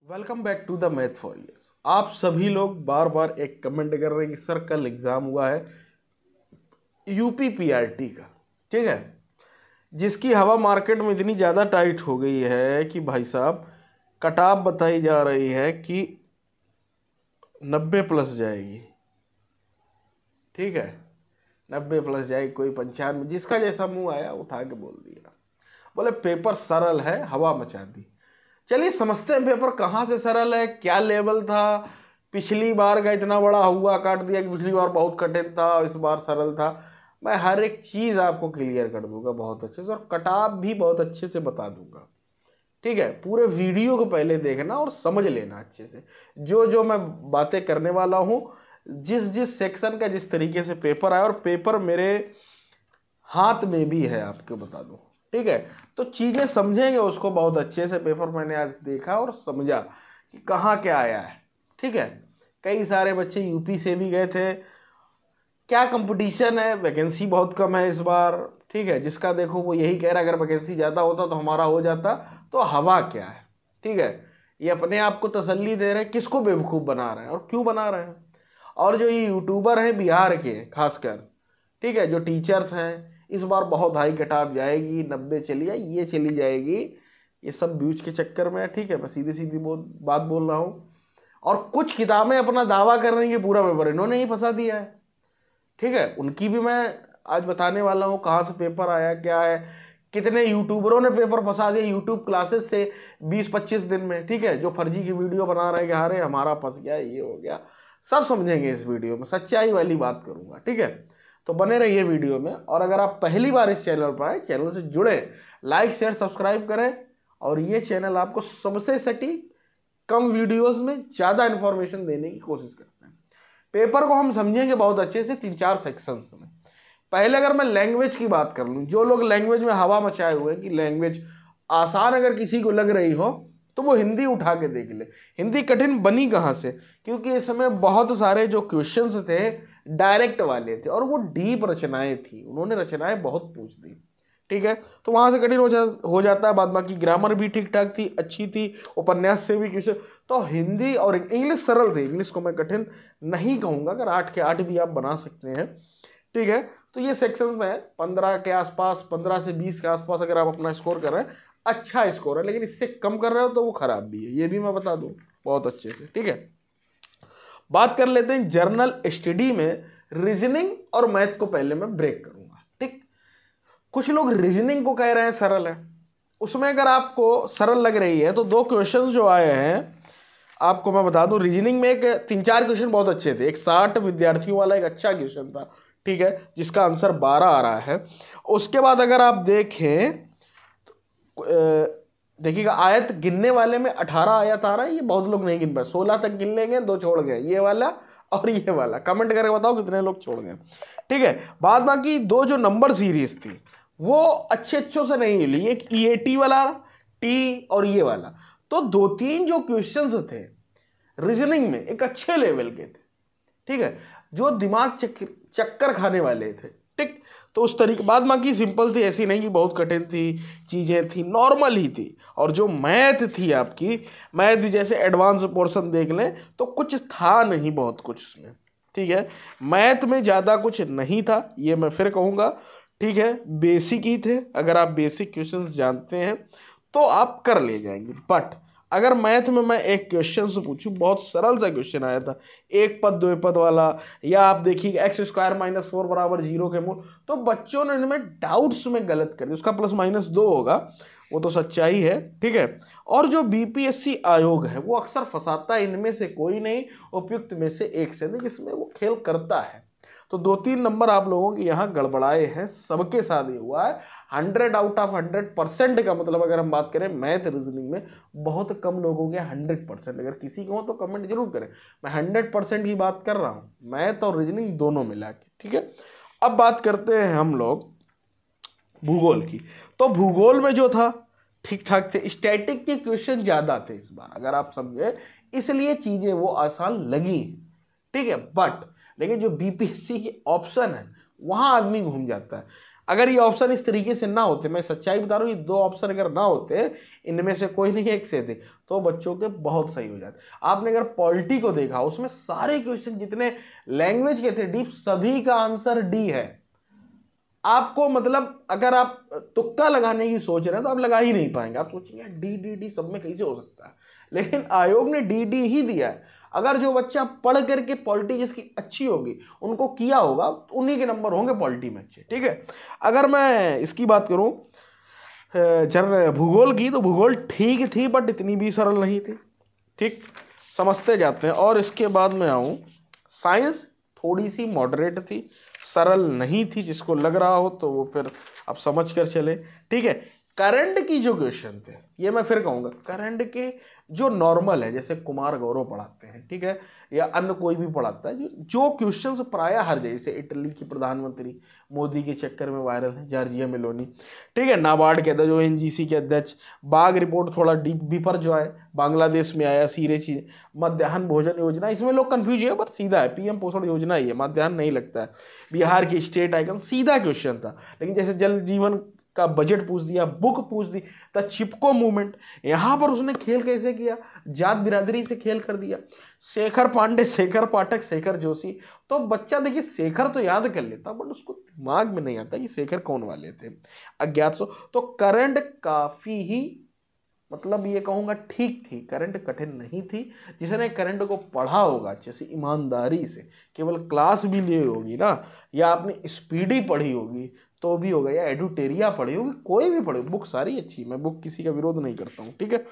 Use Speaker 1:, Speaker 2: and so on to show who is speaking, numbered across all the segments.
Speaker 1: Welcome back to the math for yes. आप सभी लोग बार बार एक कमेंट कर रहे हैं कि सर कल एग्जाम हुआ है यूपी पीआरटी का, ठीक है, जिसकी हवा मार्केट में इतनी ज़्यादा टाइट हो गई है कि भाई साहब कटाप बताई जा रही है कि 90 प्लस जाएगी। ठीक है, 90 प्लस जाएगी, कोई 95, जिसका जैसा मुंह आया उठा के बोल दिया, बोले पेपर सरल है, हवा मचा दी। चलिए समझते हैं पेपर कहाँ से सरल है, क्या लेवल था, पिछली बार का इतना बड़ा हुआ काट दिया कि पिछली बार बहुत कठिन था, इस बार सरल था। मैं हर एक चीज़ आपको क्लियर कर दूंगा बहुत अच्छे से, और कटाप भी बहुत अच्छे से बता दूंगा। ठीक है, पूरे वीडियो को पहले देखना और समझ लेना अच्छे से जो जो मैं बातें करने वाला हूँ, जिस जिस सेक्शन का जिस तरीके से पेपर आया, और पेपर मेरे हाथ में भी है, आपको बता दूं। ठीक है, तो चीज़ें समझेंगे उसको बहुत अच्छे से। पेपर मैंने आज देखा और समझा कि कहाँ क्या आया है। ठीक है, कई सारे बच्चे यूपी से भी गए थे। क्या कंपटीशन है, वैकेंसी बहुत कम है इस बार। ठीक है, जिसका देखो वो यही कह रहा है अगर वैकेंसी ज़्यादा होता तो हमारा हो जाता। तो हवा क्या है, ठीक है, ये अपने आप को तसल्ली दे रहे हैं, किसको बेवकूफ़ बना रहे हैं और क्यों बना रहे हैं। और जो ये यूट्यूबर हैं बिहार के खासकर, ठीक है, जो टीचर्स हैं, इस बार बहुत हाई कटाप जाएगी, 90 चली जाए, ये चली जाएगी, ये सब व्यूज के चक्कर में है। ठीक है, मैं सीधी सीधी बात बोल रहा हूँ। और कुछ किताबें अपना दावा कर रही हैं कि पूरा पेपर इन्होंने ही फंसा दिया है। ठीक है, उनकी भी मैं आज बताने वाला हूँ कहाँ से पेपर आया, क्या है, कितने यूट्यूबरों ने पेपर फंसा दिया यूट्यूब क्लासेस से 20-25 दिन में। ठीक है, जो फर्जी की वीडियो बना रहे हैं कि अरे हमारा फंस गया, ये हो गया, सब समझेंगे इस वीडियो में, सच्चाई वाली बात करूंगा। ठीक है, तो बने रहिए वीडियो में। और अगर आप पहली बार इस चैनल पर आए, चैनल से जुड़े, लाइक शेयर सब्सक्राइब करें। और ये चैनल आपको सबसे सटीक कम वीडियोस में ज़्यादा इंफॉर्मेशन देने की कोशिश करता है। पेपर को हम समझेंगे बहुत अच्छे से 3-4 सेक्शंस में। पहले अगर मैं लैंग्वेज की बात कर लूँ, जो लोग लैंग्वेज में हवा मचाए हुए हैं कि लैंग्वेज आसान अगर किसी को लग रही हो तो वो हिंदी उठा के देख ले। हिंदी कठिन बनी कहाँ से, क्योंकि इस समय बहुत सारे जो क्वेश्चंस थे डायरेक्ट वाले थे और वो डीप रचनाएं थी, उन्होंने रचनाएं बहुत पूछ दी। ठीक है, तो वहां से कठिन हो जाता है। बाद बाकी ग्रामर भी ठीक ठाक थी, अच्छी थी, उपन्यास से भी क्वेश्चन। तो हिंदी और इंग्लिश सरल थी, इंग्लिश को मैं कठिन नहीं कहूंगा, अगर 8 के 8 भी आप बना सकते हैं। ठीक है, तो ये सेक्शन में 15 के आसपास, 15 से 20 के आसपास अगर आप अपना स्कोर कर रहे हैं, अच्छा स्कोर है। लेकिन इससे कम कर रहे हो तो वो खराब भी है, ये भी मैं बता दूं बहुत अच्छे से। ठीक है, बात कर लेते हैं जर्नल स्टडी में रीजनिंग और मैथ को पहले मैं ब्रेक करूंगा। ठीक, कुछ लोग रीजनिंग को कह रहे हैं सरल है, उसमें अगर आपको सरल लग रही है तो 2 क्वेश्चन जो आए हैं आपको मैं बता दूं। रीजनिंग में एक 3-4 क्वेश्चन बहुत अच्छे थे, एक 60 विद्यार्थियों वाला एक अच्छा क्वेश्चन था, ठीक है, जिसका आंसर 12 आ रहा है। उसके बाद अगर आप देखें, देखिएगा आयत गिनने वाले में 18 आयत आ रहा है, ये बहुत लोग नहीं गिन पाए, 16 तक गिन लेंगे, 2 छोड़ गए, ये वाला और ये वाला। कमेंट करके बताओ कितने लोग छोड़ गए। ठीक है, बाद बाकी 2 जो नंबर सीरीज थी वो अच्छों से नहीं मिली, एक ईएटी वाला टी और ये वाला। तो 2-3 जो क्वेश्चंस थे रीजनिंग में एक अच्छे लेवल के थे। ठीक है, जो दिमाग चक्कर खाने वाले थे। ठीक, तो उस तरीके, बाद बाकी सिंपल थी, ऐसी नहीं कि बहुत कठिन थी, चीज़ें थी नॉर्मल ही थी। और जो मैथ थी आपकी, मैथ भी जैसे एडवांस पोर्शन देख लें तो कुछ था नहीं, बहुत कुछ उसमें। ठीक है, मैथ में ज़्यादा कुछ नहीं था, ये मैं फिर कहूँगा। ठीक है, बेसिक ही थे, अगर आप बेसिक क्वेश्चंस जानते हैं तो आप कर ले जाएंगे। बट अगर मैथ में मैं एक क्वेश्चन से पूछूं, बहुत सरल सा क्वेश्चन आया था, एक पद 2 पद वाला, या आप देखिए x² - 4 बराबर 0 के मूल, तो बच्चों ने इनमें डाउट्स में गलत कर दिया। उसका +-2 होगा, वो तो सच्चाई है। ठीक है, और जो बीपीएससी आयोग है वो अक्सर फंसाता है, इनमें से कोई नहीं, उपयुक्त में से एक से नहीं, जिसमें वो खेल करता है। तो 2-3 नंबर आप लोगों के यहाँ गड़बड़ाए हैं, सबके साथ ही हुआ है। 100 आउट ऑफ 100% का मतलब अगर हम बात करें मैथ रीजनिंग में, बहुत कम लोगों के 100%। अगर किसी को हो तो कमेंट जरूर करें, मैं 100% की बात कर रहा हूँ, मैथ और रीजनिंग दोनों मिला के। ठीक है, अब बात करते हैं हम लोग भूगोल की। तो भूगोल में जो था ठीक ठाक थे, स्टैटिक के क्वेश्चन ज्यादा थे इस बार, अगर आप समझे, इसलिए चीजें वो आसान लगी। ठीक है, बट लेकिन जो बीपीएससी के ऑप्शन है वहां आदमी घूम जाता है। अगर ये ऑप्शन इस तरीके से ना होते, मैं सच्चाई बता रहा हूँ, ये 2 ऑप्शन अगर ना होते, इनमें से कोई नहीं एक से थे, तो बच्चों के बहुत सही हो जाते। आपने अगर पॉलिटी को देखा, उसमें सारे क्वेश्चन जितने लैंग्वेज के थे डीप, सभी का आंसर डी है। आपको मतलब अगर आप तुक्का लगाने की सोच रहे हैं तो आप लगा ही नहीं पाएंगे, आप सोचेंगे डी डी डी सब में कैसे हो सकता है, लेकिन आयोग ने डी डी ही दिया है। अगर जो बच्चा पढ़ करके पॉलिटी जिसकी अच्छी होगी, उनको किया होगा, तो उन्हीं के नंबर होंगे पॉलिटी में अच्छे, ठीक है। अगर मैं इसकी बात करूं भूगोल की, तो भूगोल ठीक थी बट इतनी भी सरल नहीं थी, ठीक, समझते जाते हैं। और इसके बाद में आऊं, साइंस थोड़ी सी मॉडरेट थी, सरल नहीं थी, जिसको लग रहा हो तो वो फिर आप समझ कर चले, ठीक है। करंट की जो क्वेश्चन थे, ये मैं फिर कहूंगा, करंट के जो नॉर्मल है, जैसे कुमार गौरव पढ़ाते हैं, ठीक है, या अन्य कोई भी पढ़ाता है, जो क्वेश्चंस प्राय हर जगह से, इटली की प्रधानमंत्री मोदी के चक्कर में वायरल है, जॉर्जिया मेलोनी, ठीक है, नाबार्ड के अध्यक्ष, ONGC के अध्यक्ष, बाघ रिपोर्ट थोड़ा डीप विपर जो है बांग्लादेश में आया, सीरे चीज, मध्याह्न भोजन योजना, इसमें लोग कंफ्यूज है, पर सीधा है, PM पोषण योजना ही है, मध्याह्न नहीं लगता है। बिहार की स्टेट आइकन, सीधा क्वेश्चन था। लेकिन जैसे जल जीवन का बजट पूछ दिया, बुक पूछ दी, द चिपको मूवमेंट, यहां पर उसने खेल कैसे किया, जात बिरादरी से खेल कर दिया। शेखर पांडे, शेखर पाठक, शेखर जोशी, तो बच्चा देखिए शेखर तो याद कर लेता, बट उसको दिमाग में नहीं आता कि शेखर कौन वाले थे, अज्ञात सो। तो करंट काफी ही, मतलब ये कहूंगा ठीक थी, करंट कठिन नहीं थी। जिसने करंट को पढ़ा होगा अच्छे से, ईमानदारी से, केवल क्लास भी ली होगी ना, या आपने स्पीडी पढ़ी होगी तो भी होगा, या एडुटेरिया पढ़ी होगी, कोई भी पढ़े, बुक सारी अच्छी, मैं बुक किसी का विरोध नहीं करता हूँ, ठीक है।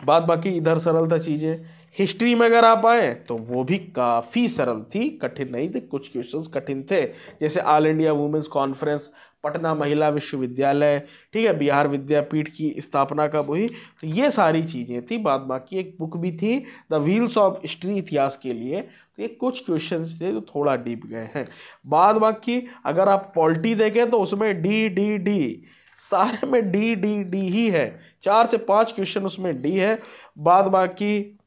Speaker 1: बात बाकी इधर सरल था चीजें। हिस्ट्री में अगर आप आए तो वो भी काफी सरल थी, कठिन नहीं थी, कुछ क्वेश्चंस कठिन थे, जैसे all India women's conference, Patna महिला विश्वविद्यालय, ठीक है, बिहार विद्यापीठ की स्थापना कब हुई, तो ये सारी चीजें थी। बाद बाकी एक बुक भी थी, द व्हील्स ऑफ हिस्ट्री, इतिहास के लिए, तो ये कुछ क्वेश्चंस थे जो थोड़ा डीप गए हैं। बाद बाकी अगर आप पॉलिटी देखें तो उसमें डी डी डी, सारे में डी डी डी ही है, 4 से 5 क्वेश्चन उसमें डी है, बाद बाकी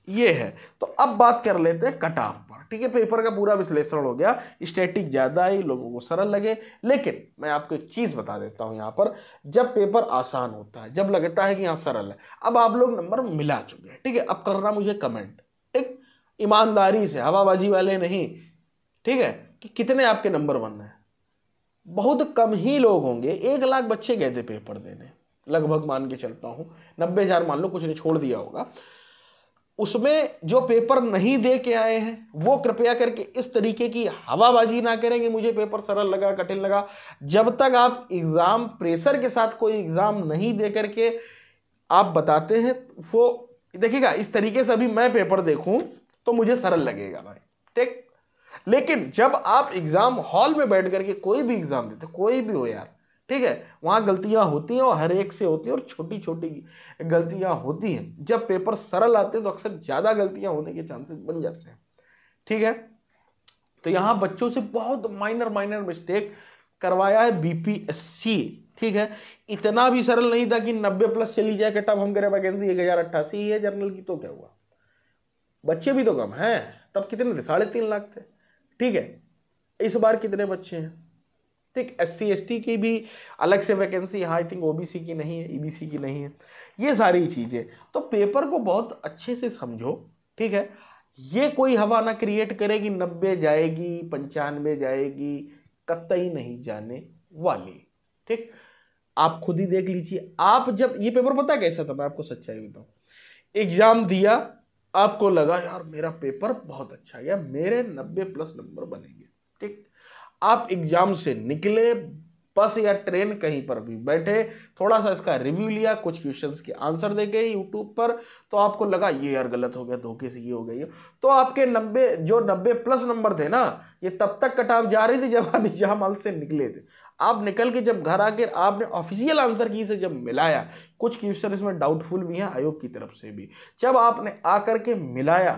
Speaker 1: ये है। तो अब बात कर लेते हैं कट ऑफ पर, ठीक है। पेपर का पूरा विश्लेषण हो गया, स्टैटिक ज्यादा ही लोगों को सरल लगे, लेकिन मैं आपको एक चीज बता देता हूं, यहां पर जब पेपर आसान होता है, जब लगता है कि यहां सरल है, अब आप लोग नंबर मिला चुके हैं, ठीक है। अब करना मुझे कमेंट, ठीक, ईमानदारी से, हवाबाजी वाले नहीं, ठीक है, कि कितने आपके नंबर बन रहे हैं। बहुत कम ही लोग होंगे, 1 लाख बच्चे गए थे पेपर देने, लगभग मान के चलता हूं, 90,000 मान लो, कुछ ने छोड़ दिया होगा। उसमें जो पेपर नहीं दे के आए हैं वो कृपया करके इस तरीके की हवाबाजी ना करेंगे, मुझे पेपर सरल लगा, कठिन लगा। जब तक आप एग्जाम प्रेशर के साथ कोई एग्जाम नहीं दे करके आप बताते हैं, वो देखिएगा इस तरीके से अभी मैं पेपर देखूं तो मुझे सरल लगेगा भाई, ठीक। लेकिन जब आप एग्जाम हॉल में बैठ करके कोई भी एग्जाम देते, कोई भी हो यार, ठीक है, वहां गलतियां होती हैं और हर एक से होती है, और छोटी छोटी गलतियां होती हैं। जब पेपर सरल आते हैं तो अक्सर ज्यादा गलतियां होने के चांसेस बन जाते हैं, ठीक है। तो यहां बच्चों से बहुत माइनर माइनर मिस्टेक करवाया है BPSC, ठीक है। इतना भी सरल नहीं था कि 90+ चली जाए कट ऑफ, हम करें वैकेंसी 1088 ही है जनरल की, तो क्या हुआ, बच्चे भी तो कम हैं, तब कितने थे, 3.5 लाख थे, ठीक है। इस बार कितने बच्चे हैं, ठीक। SC ST की भी अलग से वैकेंसी, हाँ आई थिंक OBC की नहीं है, EBC की नहीं है, ये सारी चीजें। तो पेपर को बहुत अच्छे से समझो, ठीक है। ये कोई हवा ना क्रिएट करे कि 90 जाएगी, 95 जाएगी, कतई नहीं जाने वाली, ठीक। आप खुद ही देख लीजिए, आप जब ये पेपर पता कैसा था, मैं आपको सच्चाई बताऊं, एग्जाम दिया, आपको लगा यार मेरा पेपर बहुत अच्छा गया, मेरे 90+ नंबर बनेंगे, ठीक। आप एग्जाम से निकले, बस या ट्रेन कहीं पर भी बैठे, थोड़ा सा इसका रिव्यू लिया, कुछ क्वेश्चंस के आंसर देखे यूट्यूब पर, तो आपको लगा ये यार गलत हो गया, धोखे से ये हो गई, तो आपके 90+ नंबर थे ना, ये तब तक कट ऑफ जा रही थी जब आप एग्जाम हॉल से निकले थे। आप निकल के जब घर आकर आपने ऑफिशियल आंसर की से जब मिलाया, कुछ क्वेश्चन इसमें डाउटफुल भी हैं आयोग की तरफ से भी, जब आपने आकर के मिलाया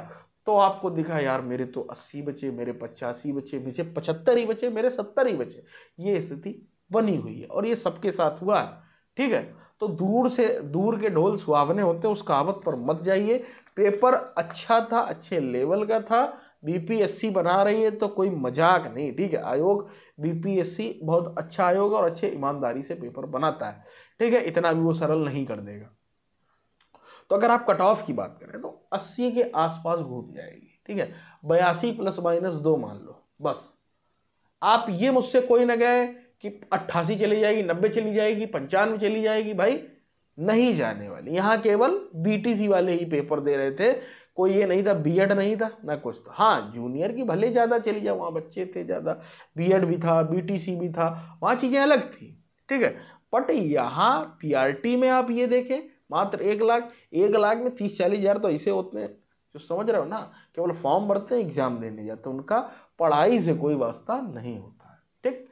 Speaker 1: तो आपको दिखा यार मेरे तो 80 बचे, मेरे 85 बचे, मुझे 75 ही बचे, मेरे 70 ही बचे। ये स्थिति बनी हुई है और ये सबके साथ हुआ है, ठीक है। तो दूर के ढोल सुहावने होते हैं, उस कहावत पर मत जाइए। पेपर अच्छा था, अच्छे लेवल का था, बीपीएससी बना रही है तो कोई मजाक नहीं, ठीक है। आयोग बीपीएससी बहुत अच्छा आयोग और अच्छे ईमानदारी से पेपर बनाता है, ठीक है। इतना भी वो सरल नहीं कर देगा। तो अगर आप कट ऑफ की बात करें तो 80 के आसपास घूम जाएगी, ठीक है। 82 ±2 मान लो बस। आप ये मुझसे कोई ना कहे कि 88 चली जाएगी, 90 चली जाएगी, 95 चली जाएगी, भाई नहीं जाने वाली। यहाँ केवल बीटीसी वाले ही पेपर दे रहे थे, कोई ये नहीं था, बीएड नहीं था ना कुछ था। हाँ जूनियर की भले ज़्यादा चली जाए, वहाँ बच्चे थे ज़्यादा, बीएड भी था, बीटीसी भी था, वहाँ चीज़ें अलग थी, ठीक है। बट यहाँ पीआरटी में आप ये देखें, मात्र 1 लाख में 30-40 हज़ार तो ऐसे होते हैं जो समझ रहे हो ना, केवल फॉर्म भरते हैं, एग्जाम देने जाते हैं, उनका पढ़ाई से कोई वास्ता नहीं होता है, ठीक।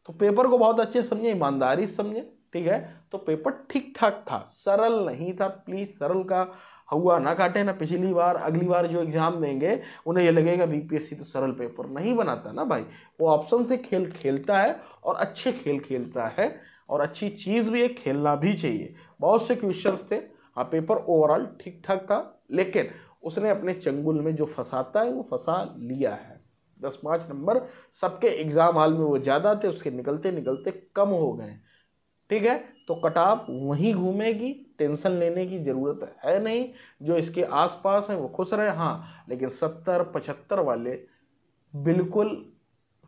Speaker 1: तो पेपर को बहुत अच्छे समझे, ईमानदारी समझे, ठीक है। तो पेपर ठीक ठाक था, सरल नहीं था। प्लीज सरल का हुआ ना काटे ना। पिछली बार अगली बार जो एग्जाम देंगे उन्हें ये लगेगा बीपीएससी तो सरल पेपर नहीं बनाता ना भाई, वो ऑप्शन से खेल खेलता है और अच्छे खेल खेलता है, और अच्छी चीज़ भी है, खेलना भी चाहिए। बहुत से क्वेश्चंस थे, हाँ पेपर ओवरऑल ठीक ठाक था, लेकिन उसने अपने चंगुल में जो फंसाता है वो फंसा लिया है। 10-5 नंबर सबके एग्जाम हॉल में वो ज़्यादा थे, उसके निकलते निकलते कम हो गए, ठीक है। तो कटाप वहीं घूमेगी, टेंशन लेने की ज़रूरत है नहीं। जो इसके आसपास हैं वो खुश रहे, हाँ, लेकिन 70-75 वाले बिल्कुल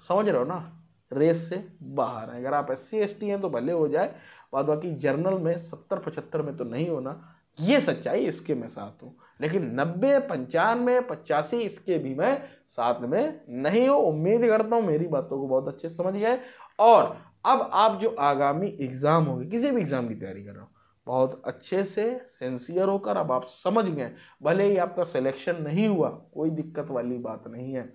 Speaker 1: समझ रहे हो ना, रेस से बाहर है। अगर आप SC/ST हैं तो भले हो जाए, बाद बाकी जर्नल में 70-75 में तो नहीं होना, ये सच्चाई, इसके मैं साथ हूँ। लेकिन 90, 95, 85 इसके भी मैं साथ में नहीं हूँ। उम्मीद करता हूँ मेरी बातों को बहुत अच्छे से समझ गए। और अब आप जो आगामी एग्जाम होगी, किसी भी एग्जाम की तैयारी कर रहे हो, बहुत अच्छे से सिंसियर होकर अब आप समझ गए, भले ही आपका सिलेक्शन नहीं हुआ, कोई दिक्कत वाली बात नहीं है।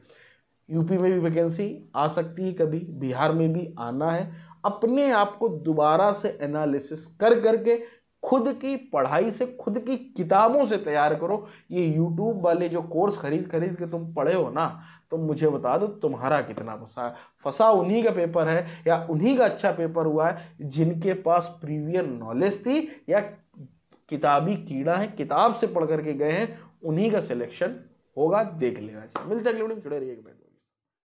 Speaker 1: यूपी में भी वैकेंसी आ सकती है कभी, बिहार में भी आना है। अपने आप को दोबारा से एनालिसिस कर करके खुद की पढ़ाई से, खुद की किताबों से तैयार करो। ये यूट्यूब वाले जो कोर्स खरीद खरीद के तुम पढ़े हो ना, तुम मुझे बता दो तुम्हारा कितना फंसा है। फंसा उन्हीं का पेपर है या उन्हीं का अच्छा पेपर हुआ है जिनके पास प्रीवियस नॉलेज थी या किताबी कीड़ा है, किताब से पढ़ करके गए हैं, उन्हीं का सिलेक्शन होगा। देख लेना चाहिए। मिलते हैं, जुड़े रहिएगा।